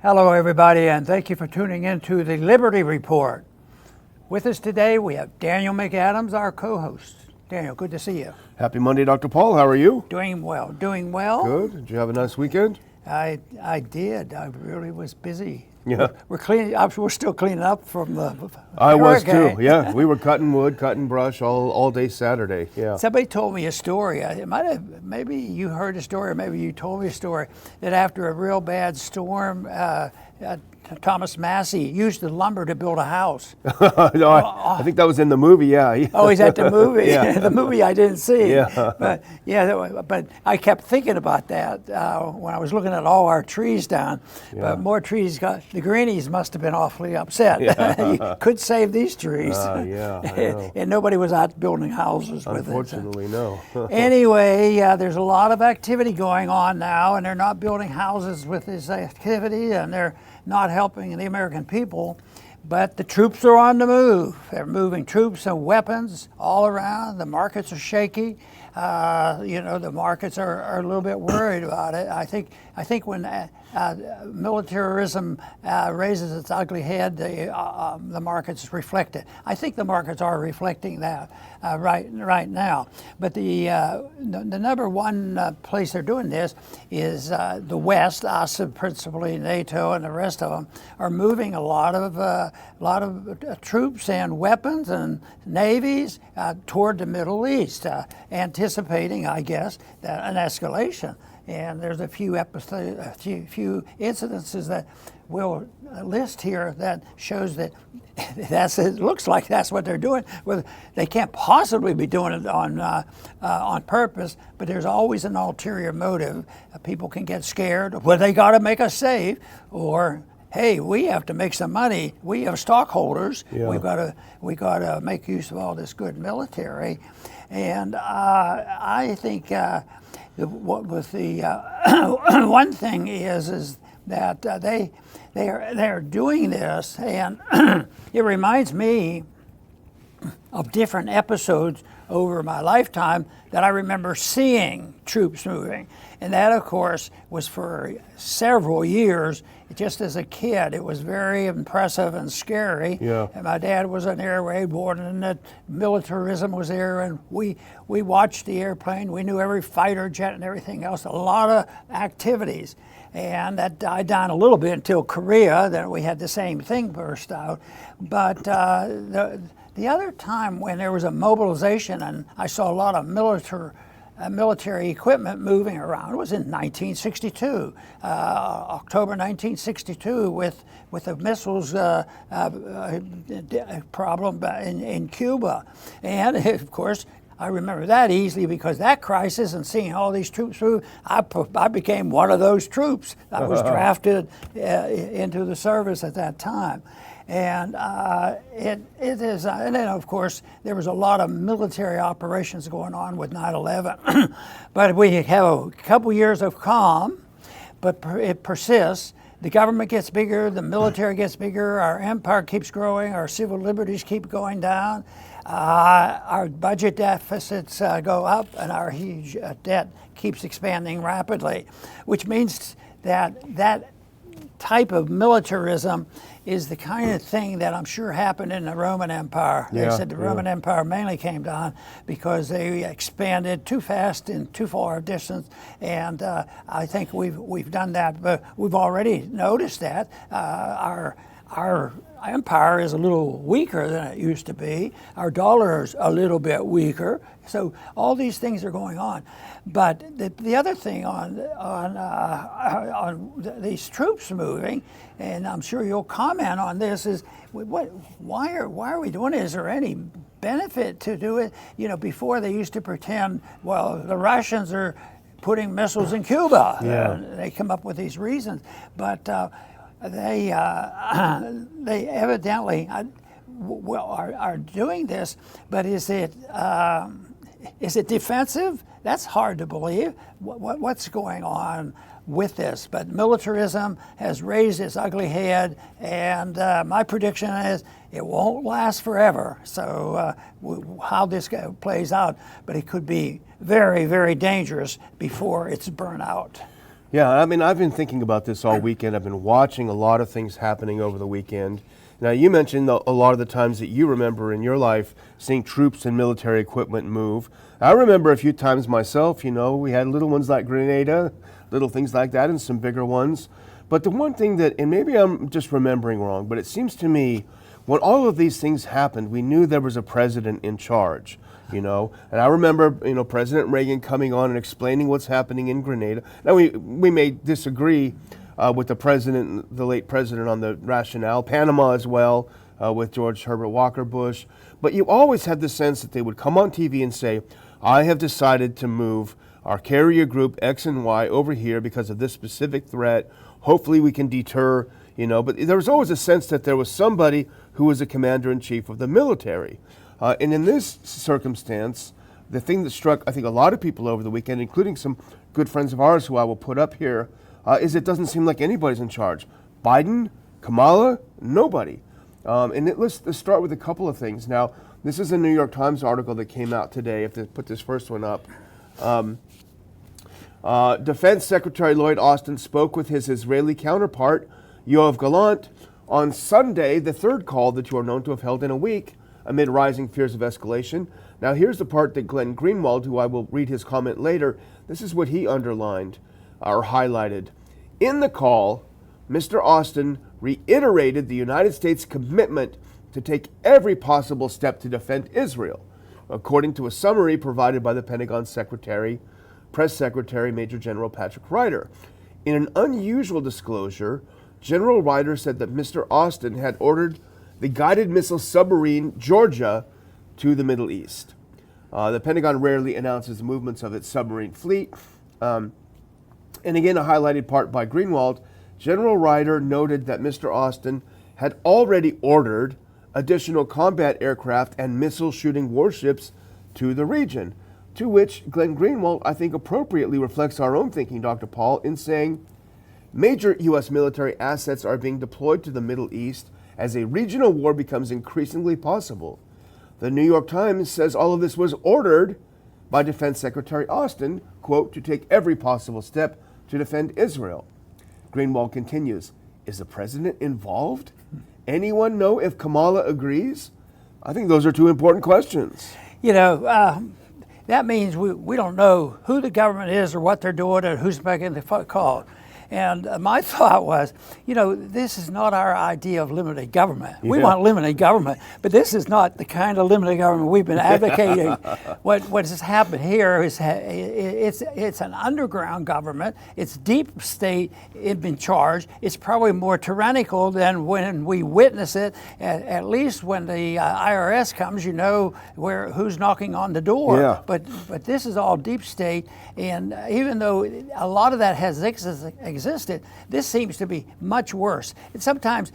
Hello, everybody, and thank you for tuning in to the Liberty Report. With us today, we have Daniel McAdams, our co-host. Daniel, good to see you. Happy Monday, Dr. Paul. How are you? Doing well, doing well. Good. Did you have a nice weekend? I did. I really was busy. Yeah. We're cleaning. We're still cleaning up from the I was hurricane. too. Yeah, we were cutting wood, cutting brush all day Saturday. Yeah. Somebody told me a story. It might have, maybe you heard a story, or maybe you told me a story that after a real bad storm, Thomas Massey used the lumber to build a house. No, I think that was in the movie. Yeah. Oh, he's at the movie. Yeah. The movie I didn't see. Yeah. But I kept thinking about that when I was looking at all our trees down. Yeah. But more trees the greenies must have been awfully upset. Yeah. You could save these trees. Yeah, I know. And nobody was out building houses with it. Unfortunately, no. Anyway, there's a lot of activity going on now, and they're not building houses with this activity, and they're not helping the American people. But the troops are on the move. They're moving troops and weapons all around. The markets are shaky. The markets are a little bit worried about it. I think when militarism raises its ugly head, the markets reflect it. I think the markets are reflecting that right now. But the number one place they're doing this is the West, us principally NATO and the rest of them, are moving a lot of troops and weapons and navies toward the Middle East, anticipating, I guess, that an escalation. And there's a few incidences that we'll list here that shows that it looks like that's what they're doing. Well, they can't possibly be doing it on purpose, but there's always an ulterior motive. People can get scared. Well, they got to make us safe, or hey, we have to make some money. We have stockholders. Yeah. We got to make use of all this good military, and I think. What was the one thing is that they're doing this, and it reminds me of different episodes over my lifetime that I remember seeing troops moving. And that, of course, was for several years. Just as a kid, it was very impressive and scary. Yeah. And my dad was an air raid warden, and that militarism was there, and we watched the airplane. We knew every fighter jet and everything else, a lot of activities. And that died down a little bit until Korea, then we had the same thing burst out. But the other time when there was a mobilization and I saw a lot of military equipment moving around, it was in 1962, October 1962, with the missiles problem in Cuba. And of course, I remember that easily because that crisis and seeing all these troops move, I became one of those troops. I was drafted into the service at that time. And it is, and then of course there was a lot of military operations going on with 9/11, but we have a couple years of calm, but it persists. The government gets bigger, the military gets bigger, our empire keeps growing, our civil liberties keep going down, our budget deficits go up, and our huge debt keeps expanding rapidly, which means that type of militarism is the kind of thing that I'm sure happened in the Roman Empire. They said the Roman Empire mainly came down because they expanded too fast and too far a distance, and I think we've done that, but we've already noticed that our empire is a little weaker than it used to be. Our dollar is a little bit weaker. So all these things are going on. But the other thing on these troops moving, and I'm sure you'll comment on this, is why are we doing it? Is there any benefit to do it? You know, before they used to pretend, well, the Russians are putting missiles in Cuba. Yeah. They come up with these reasons. But they evidently are doing this, but is it defensive? That's hard to believe. What's going on with this? But militarism has raised its ugly head, and my prediction is it won't last forever. So how this plays out, but it could be very, very dangerous before it's burnt out. Yeah, I mean, I've been thinking about this all weekend. I've been watching a lot of things happening over the weekend. Now, you mentioned a lot of the times that you remember in your life seeing troops and military equipment move. I remember a few times myself, we had little ones like Grenada, little things like that, and some bigger ones. But the one thing that, and maybe I'm just remembering wrong, but it seems to me when all of these things happened, we knew there was a president in charge. And I remember, President Reagan coming on and explaining what's happening in Grenada. Now, we may disagree with the late president, on the rationale, Panama as well, with George Herbert Walker Bush. But you always had the sense that they would come on TV and say, I have decided to move our carrier group X and Y over here because of this specific threat. Hopefully we can deter, but there was always a sense that there was somebody who was a commander-in-chief of the military. And in this circumstance, the thing that struck, I think, a lot of people over the weekend, including some good friends of ours who I will put up here, is it doesn't seem like anybody's in charge. Biden, Kamala, nobody. And let's start with a couple of things. Now, this is a New York Times article that came out today. If they put this first one up. Defense Secretary Lloyd Austin spoke with his Israeli counterpart, Yoav Gallant, on Sunday, the third call that you are known to have held in a week, amid rising fears of escalation. Now, here's the part that Glenn Greenwald, who I will read his comment later, this is what he underlined or highlighted. In the call, Mr. Austin reiterated the United States' commitment to take every possible step to defend Israel, according to a summary provided by the Pentagon Press Secretary Major General Patrick Ryder. In an unusual disclosure, General Ryder said that Mr. Austin had ordered the guided missile submarine Georgia to the Middle East. The Pentagon rarely announces the movements of its submarine fleet. And again, a highlighted part by Greenwald, General Ryder noted that Mr. Austin had already ordered additional combat aircraft and missile shooting warships to the region, to which Glenn Greenwald, I think, appropriately reflects our own thinking, Dr. Paul, in saying, major U.S. military assets are being deployed to the Middle East as a regional war becomes increasingly possible. The New York Times says all of this was ordered by Defense Secretary Austin, quote, to take every possible step to defend Israel. Greenwald continues, is the president involved? Anyone know if Kamala agrees? I think those are two important questions. That means we don't know who the government is or what they're doing or who's making the call. And my thought was, this is not our idea of limited government. We want limited government, but this is not the kind of limited government we've been advocating. What has happened here is it's an underground government. It's deep state in charge. It's probably more tyrannical than when we witness it. At least when the IRS comes, who's knocking on the door. Yeah. But this is all deep state, and even though a lot of that has existed, this seems to be much worse. And sometimes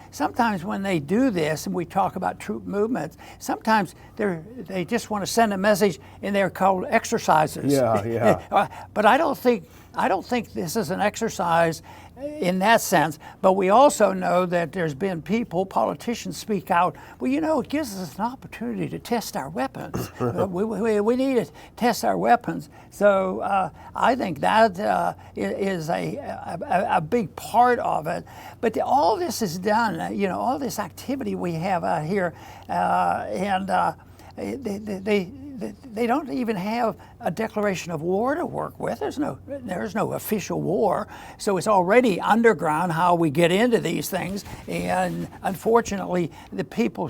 when they do this, and we talk about troop movements, sometimes they just want to send a message, and they're called exercises. Yeah. But I don't think this is an exercise in that sense. But we also know that there's been politicians speak out. Well, it gives us an opportunity to test our weapons. we need to test our weapons. So I think that is a big part of it. But all this is done, all this activity we have out here, and they don't even have a declaration of war to work with. There's no official war, so it's already underground how we get into these things. And unfortunately, the people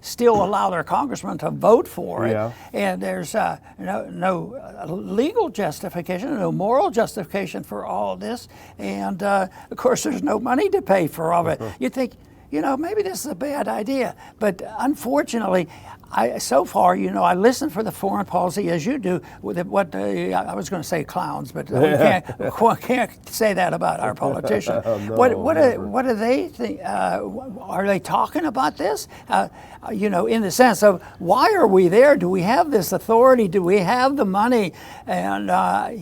still allow their congressmen to vote for it. Yeah. And there's no legal justification, no moral justification for all of this. And of course, there's no money to pay for all of it. You think, maybe this is a bad idea, but unfortunately, I listen for the foreign policy as you do. I was going to say clowns, but we can't say that about our politicians. What do they think? Are they talking about this? In the sense of why are we there? Do we have this authority? Do we have the money? And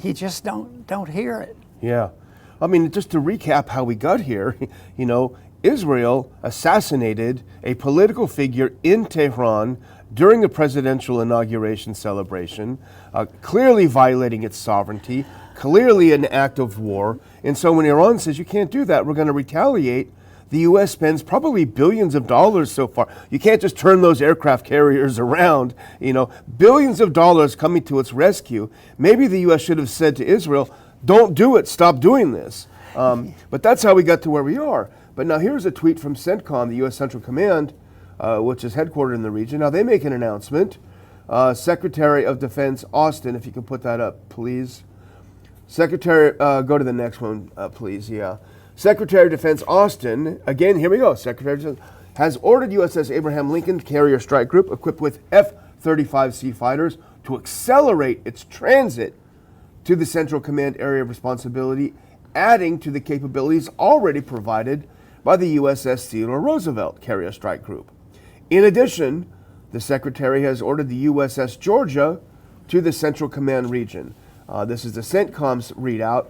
you just don't hear it. Yeah, I mean, just to recap how we got here, Israel assassinated a political figure in Tehran during the presidential inauguration celebration, clearly violating its sovereignty, clearly an act of war. And so when Iran says you can't do that, we're going to retaliate, the U.S. spends probably billions of dollars so far. You can't just turn those aircraft carriers around, billions of dollars coming to its rescue. Maybe the U.S. should have said to Israel, don't do it, stop doing this. But that's how we got to where we are. But now here's a tweet from CENTCOM, the U.S. Central Command, which is headquartered in the region. Now they make an announcement. Secretary of Defense Austin, if you can put that up, please. Go to the next one, please, yeah. Secretary of Defense Austin, again, here we go. Secretary of Defense has ordered USS Abraham Lincoln Carrier Strike Group, equipped with F-35C fighters, to accelerate its transit to the Central Command area of responsibility, adding to the capabilities already provided by the USS Theodore Roosevelt Carrier Strike Group. In addition, the Secretary has ordered the USS Georgia to the Central Command region. This is the CENTCOM's readout,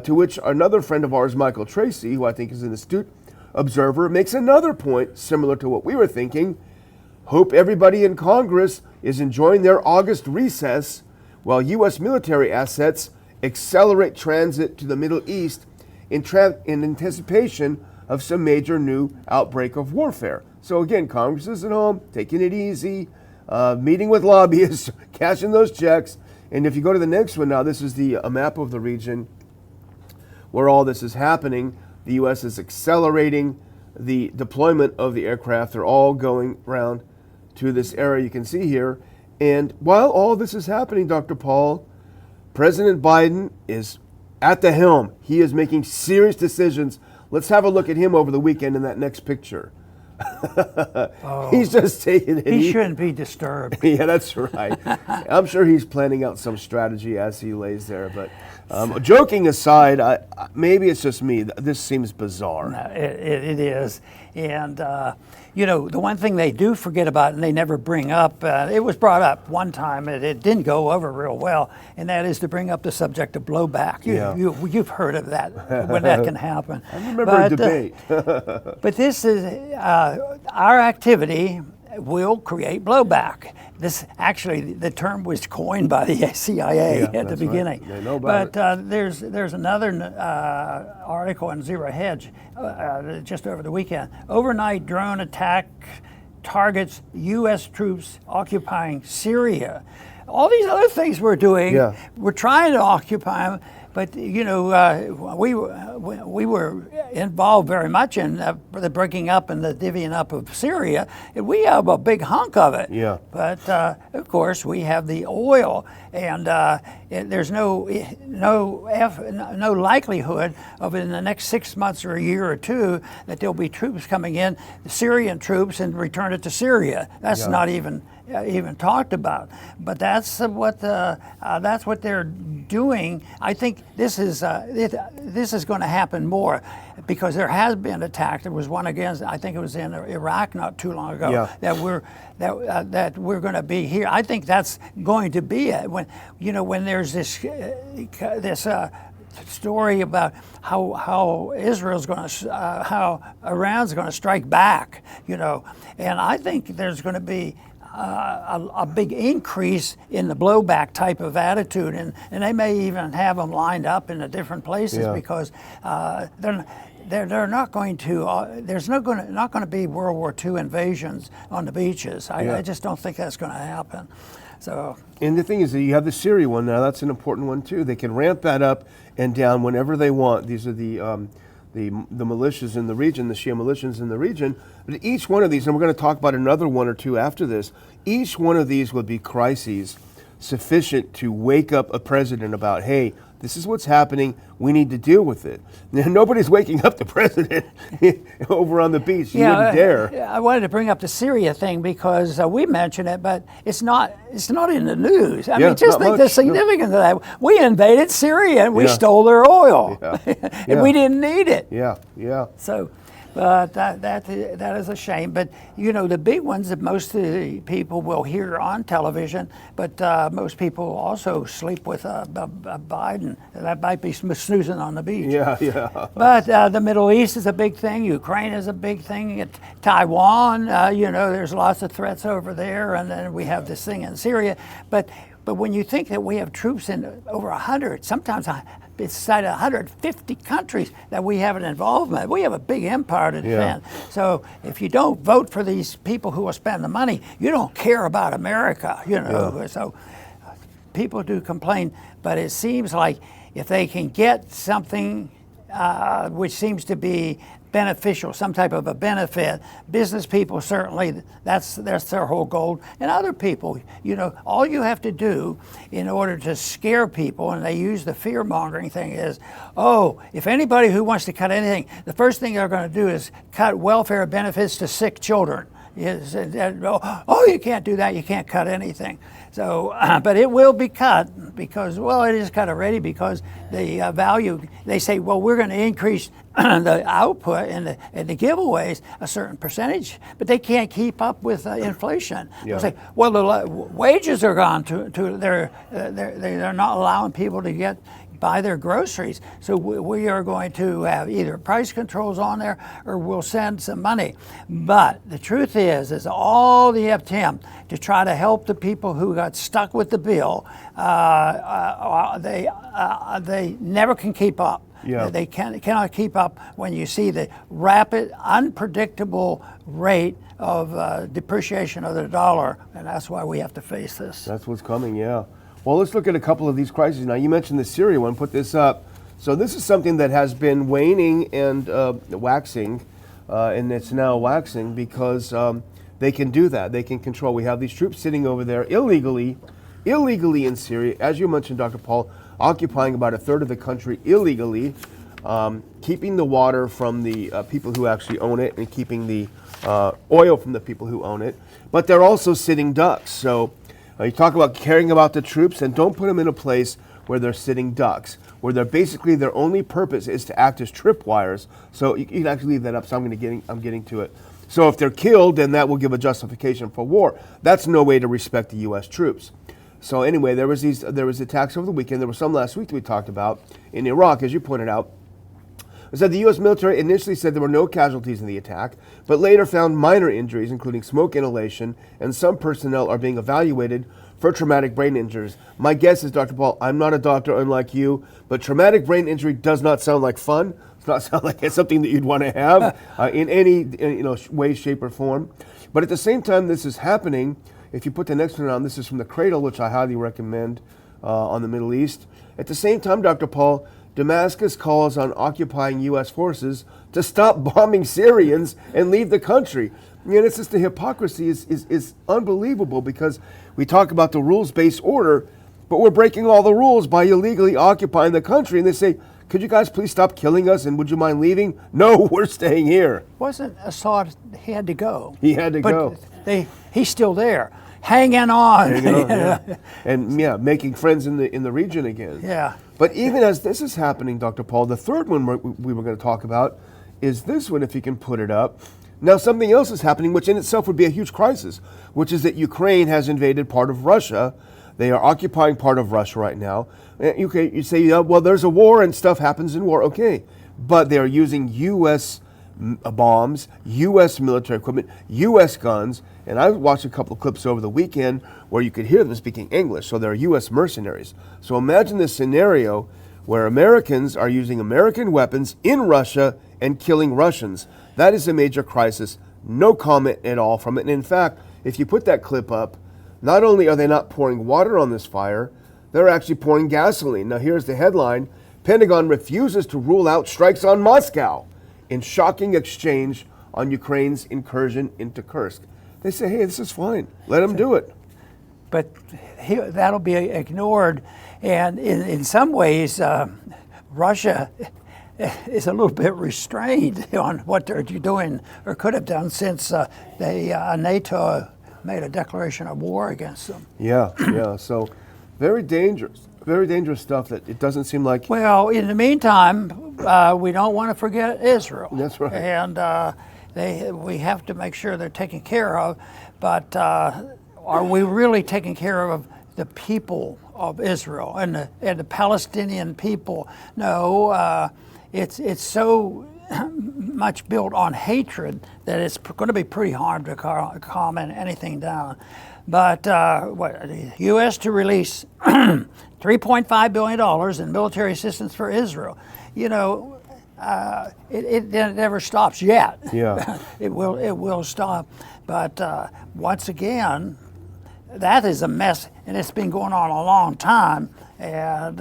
to which another friend of ours, Michael Tracy, who I think is an astute observer, makes another point similar to what we were thinking. Hope everybody in Congress is enjoying their August recess while U.S. military assets accelerate transit to the Middle East in anticipation of some major new outbreak of warfare. So again, Congress is at home, taking it easy, meeting with lobbyists, cashing those checks. And if you go to the next one now, this is a map of the region where all this is happening. The U.S. is accelerating the deployment of the aircraft. They're all going around to this area you can see here. And while all this is happening, Dr. Paul, President Biden is at the helm. He is making serious decisions. Let's have a look at him over the weekend in that next picture. He's just taking it. He shouldn't be disturbed. Yeah, that's right. I'm sure he's planning out some strategy as he lays there. But joking aside, maybe it's just me. This seems bizarre. No, it is. And, the one thing they do forget about and they never bring up, it was brought up one time, it didn't go over real well, and that is to bring up the subject of blowback. You've heard of that, when that can happen. I remember a debate. But this is, our activity will create blowback. This actually, the term was coined by the CIA at the beginning. Right. They know about it. There's another article in Zero Hedge just over the weekend. Overnight drone attack targets U.S. troops occupying Syria. All these other things we're doing, we're trying to occupy them. But we were involved very much in the breaking up and the divvying up of Syria, and we have a big hunk of it. Yeah. But of course, we have the oil, and there's no likelihood of in the next 6 months or a year or two that there'll be troops coming in, Syrian troops, and return it to Syria. That's not even talked about, but that's what they're doing. I think this is going to happen more because there has been attack. There was one against, I think it was in Iraq not too long ago, that we're going to be here. I think that's going to be it. When there's this story about how Israel's going to, how Iran's going to strike back, and I think there's going to be a big increase in the blowback type of attitude, and they may even have them lined up in the different places because they're not going to. There's not going to be World War II invasions on the beaches. I just don't think that's going to happen. So. And the thing is that you have the Syria one now. That's an important one too. They can ramp that up and down whenever they want. These are the militias in the region, the Shia militias in the region. But each one of these, and we're going to talk about another one or two after this, each one of these would be crises sufficient to wake up a president about, hey, this is what's happening. We need to deal with it. Nobody's waking up the president over on the beach. You wouldn't dare. I wanted to bring up the Syria thing because we mentioned it, but it's not in the news. I mean, just think the significance of that. We invaded Syria and we stole their oil, and we didn't need it. So. But that is a shame. But the big ones that most of the people will hear on television, but most people also sleep with Biden. That might be snoozing on the beach. But the Middle East is a big thing. Ukraine is a big thing. Taiwan, there's lots of threats over there, and then we have this thing in Syria. But But when you think that we have troops in over 100, sometimes it's cited 150 countries that we have an involvement. We have a big empire to defend. So if you don't vote for these people who will spend the money, you don't care about America, you know. So people do complain, but it seems like if they can get something which seems to be beneficial, some type of a benefit, business people certainly, that's their whole goal. And other people, you know, all you have to do in order to scare people, and they use the fear-mongering thing, is, oh, if anybody who wants to cut anything, the first thing they're going to do is cut welfare benefits to sick children. Oh, you can't do that, you can't cut anything. So, but it will be cut because, well, it is cut already because the value, they say, well, we're going to increase the output and the giveaways a certain percentage, but they can't keep up with inflation. They'll say, well, the wages are gone they're not allowing people to buy their groceries. So we are going to have either price controls on there or we'll send some money. But the truth is all the attempt to try to help the people who got stuck with the bill, they never can keep up. They cannot keep up when you see the rapid, unpredictable rate of depreciation of the dollar, and that's why we have to face this. That's what's coming, yeah. Well, let's look at a couple of these crises. Now, you mentioned the Syria one. Put this up. So this is something that has been waning and waxing, and it's now waxing because they can do that. They can control. We have these troops sitting over there illegally in Syria, as you mentioned, Dr. Paul, occupying about a third of the country illegally, keeping the water from the people who actually own it and keeping the oil from the people who own it. But they're also sitting ducks. So you talk about caring about the troops, and don't put them in a place where they're sitting ducks, where they're basically their only purpose is to act as tripwires. So you can actually leave that up. So I'm getting to it. So if they're killed, then that will give a justification for war. That's no way to respect the U.S. troops. So anyway, there was attacks over the weekend. There were some last week that we talked about in Iraq, as you pointed out. It said the U.S. military initially said there were no casualties in the attack, but later found minor injuries, including smoke inhalation, and some personnel are being evaluated for traumatic brain injuries. My guess is, Dr. Paul, I'm not a doctor unlike you, but traumatic brain injury does not sound like fun. It does not sound like it's something that you'd want to have in any way, shape, or form. But at the same time this is happening, if you put the next one on, this is from the Cradle, which I highly recommend on the Middle East. At the same time, Dr. Paul, Damascus calls on occupying U.S. forces to stop bombing Syrians and leave the country. It's just the hypocrisy is unbelievable because we talk about the rules-based order, but we're breaking all the rules by illegally occupying the country. And they say, could you guys please stop killing us and would you mind leaving? No, we're staying here. Wasn't Assad, he had to go. He had to go. He's still there. Hanging on. And making friends in the region again. Yeah. But even as this is happening, Dr. Paul, the third one we were going to talk about is this one, if you can put it up. Now, something else is happening, which in itself would be a huge crisis, which is that Ukraine has invaded part of Russia. They are occupying part of Russia right now. Okay, you say, well, there's a war and stuff happens in war. Okay, but they are using U.S. bombs, U.S. military equipment, U.S. guns. And I watched a couple of clips over the weekend where you could hear them speaking English. So they're U.S. mercenaries. So imagine this scenario where Americans are using American weapons in Russia and killing Russians. That is a major crisis. No comment at all from it. And in fact, if you put that clip up, not only are they not pouring water on this fire, they're actually pouring gasoline. Now here's the headline. Pentagon refuses to rule out strikes on Moscow in shocking exchange on Ukraine's incursion into Kursk. They say, hey, this is fine. Let them do it. But that'll be ignored. And in some ways, Russia is a little bit restrained on what they're doing or could have done since NATO made a declaration of war against them. Yeah. So very dangerous stuff that it doesn't seem like. Well, in the meantime, we don't want to forget Israel. That's right. And we have to make sure they're taken care of. But are we really taking care of the people of Israel and the Palestinian people? No, it's so much built on hatred that it's going to be pretty hard to calm anything down. But the U.S. to release $3.5 billion in military assistance for Israel. You know, it never stops yet. Yeah. It will stop. But once again, that is a mess, and it's been going on a long time. And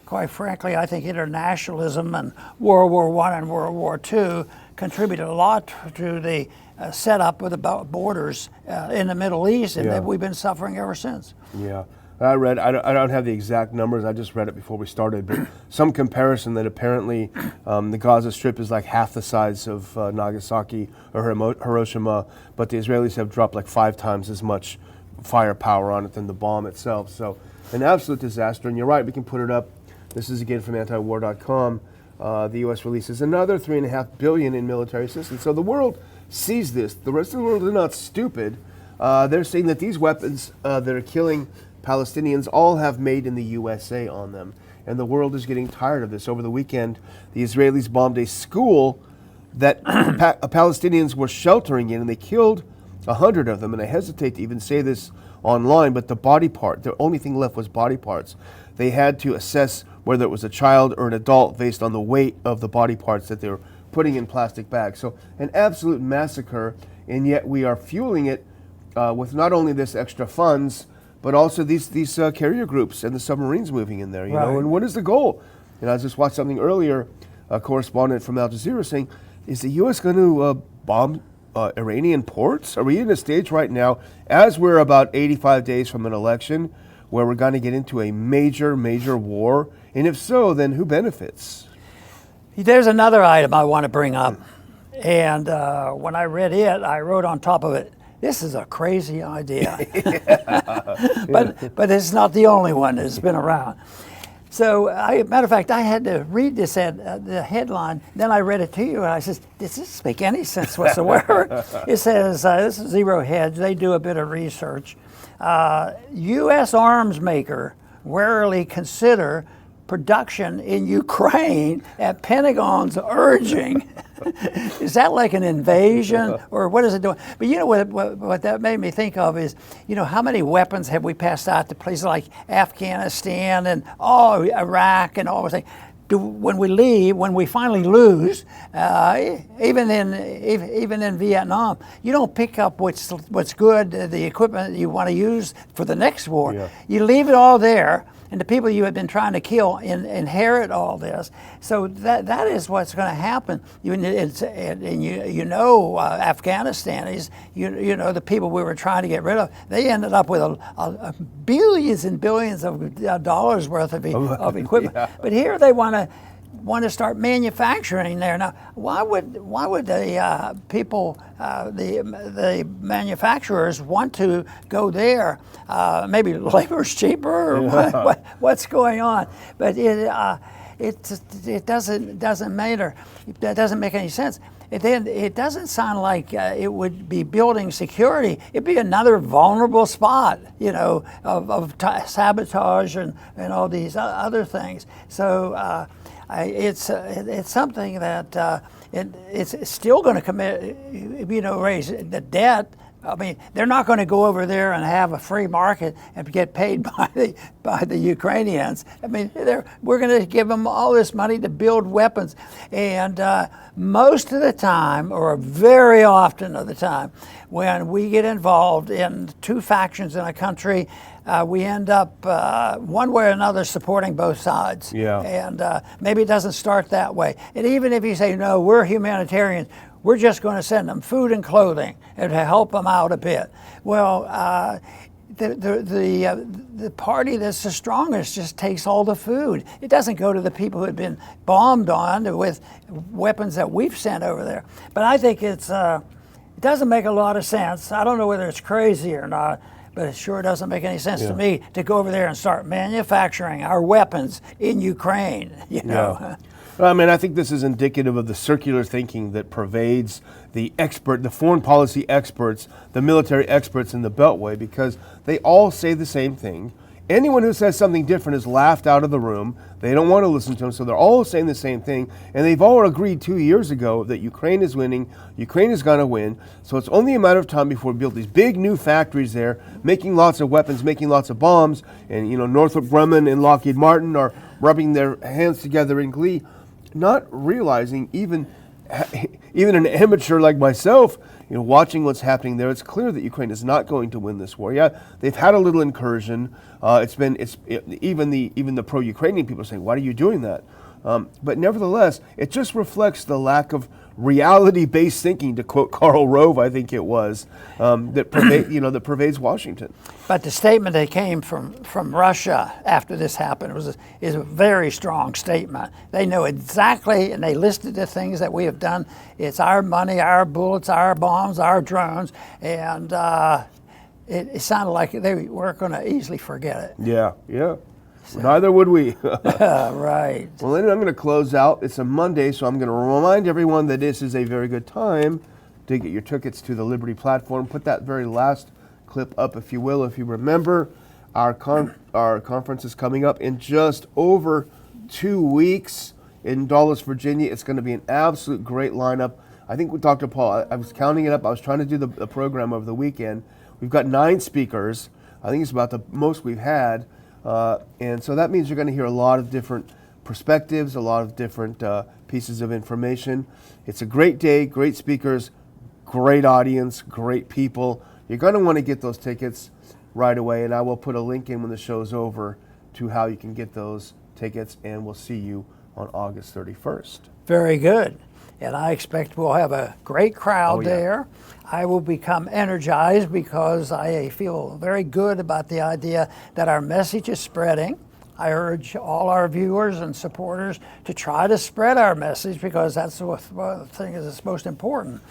quite frankly, I think internationalism and World War I and World War II contributed a lot to the setup of the borders in the Middle East, and that we've been suffering ever since. Yeah. I don't have the exact numbers, I just read it before we started, but some comparison that apparently the Gaza Strip is like half the size of Nagasaki or Hiroshima, but the Israelis have dropped like 5 times as much firepower on it than the bomb itself. So an absolute disaster, and you're right, we can put it up. This is again from antiwar.com. The U.S. releases another $3.5 billion in military assistance. So the world sees this. The rest of the world is not stupid. They're saying that these weapons that are killing Palestinians all have made in the USA on them. And the world is getting tired of this. Over the weekend, the Israelis bombed a school that Palestinians were sheltering in, and they killed 100 of them. And I hesitate to even say this online, but the body part, the only thing left was body parts. They had to assess whether it was a child or an adult based on the weight of the body parts that they were putting in plastic bags. So an absolute massacre, and yet we are fueling it with not only this extra funds, but also these carrier groups and the submarines moving in there, you know. And what is the goal? And I just watched something earlier, a correspondent from Al Jazeera saying, is the U.S. going to bomb Iranian ports? Are we in a stage right now, as we're about 85 days from an election, where we're going to get into a major, major war? And if so, then who benefits? There's another item I want to bring up. And when I read it, I wrote on top of it, this is a crazy idea. But it's not the only one that's been around. So, matter of fact, I had to read this the headline, then I read it to you, and I said, does this make any sense whatsoever? It says, this is Zero Hedge, they do a bit of research. U.S. arms maker warily consider production in Ukraine at Pentagon's urging. Is that like an invasion, or what is it doing? But you know what that made me think of is, you know, how many weapons have we passed out to places like Afghanistan and Iraq and all those things? When we leave, when we finally lose, even in Vietnam, you don't pick up what's good, the equipment that you want to use for the next war. Yeah. You leave it all there, and the people you have been trying to kill inherit all this. So that is what's going to happen. Afghanistan is, you know, the people we were trying to get rid of, they ended up with billions and billions of dollars worth of equipment. Yeah. But here they want to start manufacturing there. Now, why would the people, the manufacturers, want to go there? Maybe labor's cheaper, or what's going on? But it doesn't matter. That doesn't make any sense. It doesn't sound like it would be building security. It'd be another vulnerable spot, you know, of sabotage and all these other things. So. It's something that it's still going to raise the debt. I mean, they're not going to go over there and have a free market and get paid by the Ukrainians. I mean, we're going to give them all this money to build weapons, and most of the time, or very often of the time, when we get involved in two factions in a country, we end up one way or another supporting both sides. Yeah. And maybe it doesn't start that way. And even if you say, no, we're humanitarians, we're just going to send them food and clothing and to help them out a bit. Well, the party that's the strongest just takes all the food. It doesn't go to the people who have been bombed on with weapons that we've sent over there. But I think it doesn't make a lot of sense. I don't know whether it's crazy or not, but it sure doesn't make any sense to me to go over there and start manufacturing our weapons in Ukraine, you know. Yeah. I mean, I think this is indicative of the circular thinking that pervades the foreign policy experts, the military experts in the Beltway, because they all say the same thing. Anyone who says something different is laughed out of the room. They don't want to listen to them, so they're all saying the same thing. And they've all agreed 2 years ago that Ukraine is winning, Ukraine is going to win. So it's only a matter of time before we build these big new factories there, making lots of weapons, making lots of bombs. And, Northrop Grumman and Lockheed Martin are rubbing their hands together in glee, not realizing even an amateur like myself, watching what's happening there, it's clear that Ukraine is not going to win this war. Yeah, they've had a little incursion. Even the pro-Ukrainian people are saying, "Why are you doing that?" But nevertheless, it just reflects the lack of reality-based thinking, to quote Karl Rove, I think it was, that pervades Washington. But the statement that came from Russia after this happened is a very strong statement. They know exactly, and they listed the things that we have done. It's our money, our bullets, our bombs, our drones, and it sounded like they weren't going to easily forget it. Yeah. So. Neither would we. Right. Well, then I'm going to close out. It's a Monday, so I'm going to remind everyone that this is a very good time to get your tickets to the Liberty platform. Put that very last clip up, if you will. If you remember, our conference is coming up in just over 2 weeks in Dulles, Virginia. It's going to be an absolute great lineup. I think with Dr. Paul, I was counting it up. I was trying to do the program over the weekend. We've got 9 speakers. I think it's about the most we've had. And so that means you're going to hear a lot of different perspectives, a lot of different pieces of information. It's a great day, great speakers, great audience, great people. You're going to want to get those tickets right away, and I will put a link in when the show's over to how you can get those tickets, and we'll see you on August 31st. Very good. And I expect we'll have a great crowd there. I will become energized because I feel very good about the idea that our message is spreading. I urge all our viewers and supporters to try to spread our message because that's the thing that's most important.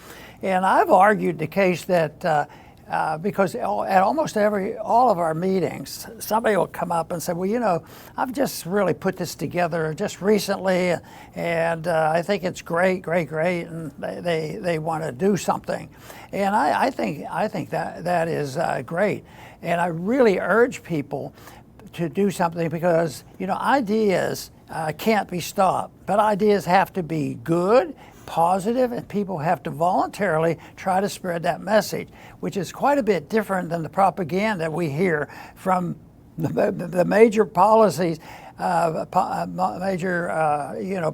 And I've argued the case that because at almost all of our meetings, somebody will come up and say, well, I've just really put this together just recently, and I think it's great, and they want to do something. And I think that is great. And I really urge people to do something because, ideas can't be stopped, but ideas have to be good, positive, and people have to voluntarily try to spread that message, which is quite a bit different than the propaganda we hear from the major policies, major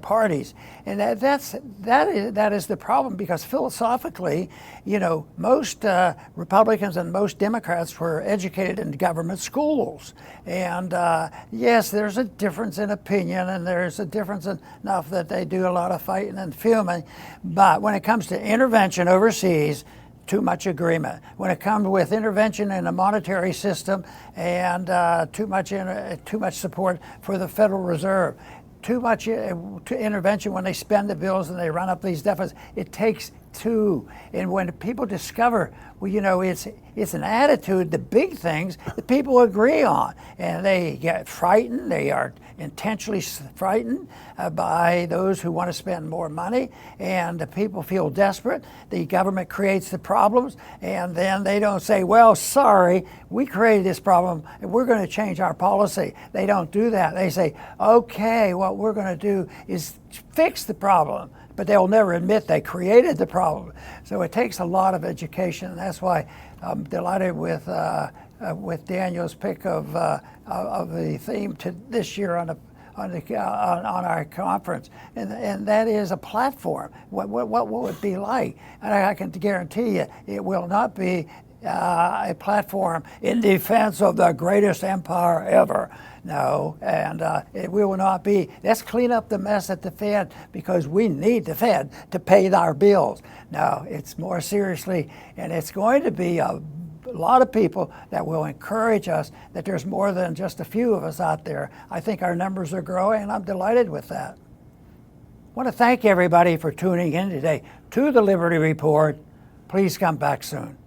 parties, and that is the problem because philosophically, most Republicans and most Democrats were educated in government schools, and yes, there's a difference in opinion, and there's a difference enough that they do a lot of fighting and fuming, but when it comes to intervention overseas, too much agreement. When it comes with intervention in a monetary system and too much support for the Federal Reserve, too much intervention when they spend the bills and they run up these deficits. It takes two. And when people discover, it's an attitude, the big things that people agree on, and they get frightened. They are intentionally frightened by those who want to spend more money, and the people feel desperate. The government creates the problems, and then they don't say, well, sorry, we created this problem, and we're going to change our policy. They don't do that. They say, okay, what we're going to do is fix the problem. But they'll never admit they created the problem. So it takes a lot of education, and that's why I'm delighted with Daniel's pick of the theme to this year on our conference, and that is a platform. What will it be like? And I can guarantee you, it will not be a platform in defense of the greatest empire ever. No, and it will not be. Let's clean up the mess at the Fed because we need the Fed to pay our bills. No, it's more seriously, and it's going to be a lot of people that will encourage us that there's more than just a few of us out there. I think our numbers are growing, and I'm delighted with that. I want to thank everybody for tuning in today to the Liberty Report. Please come back soon.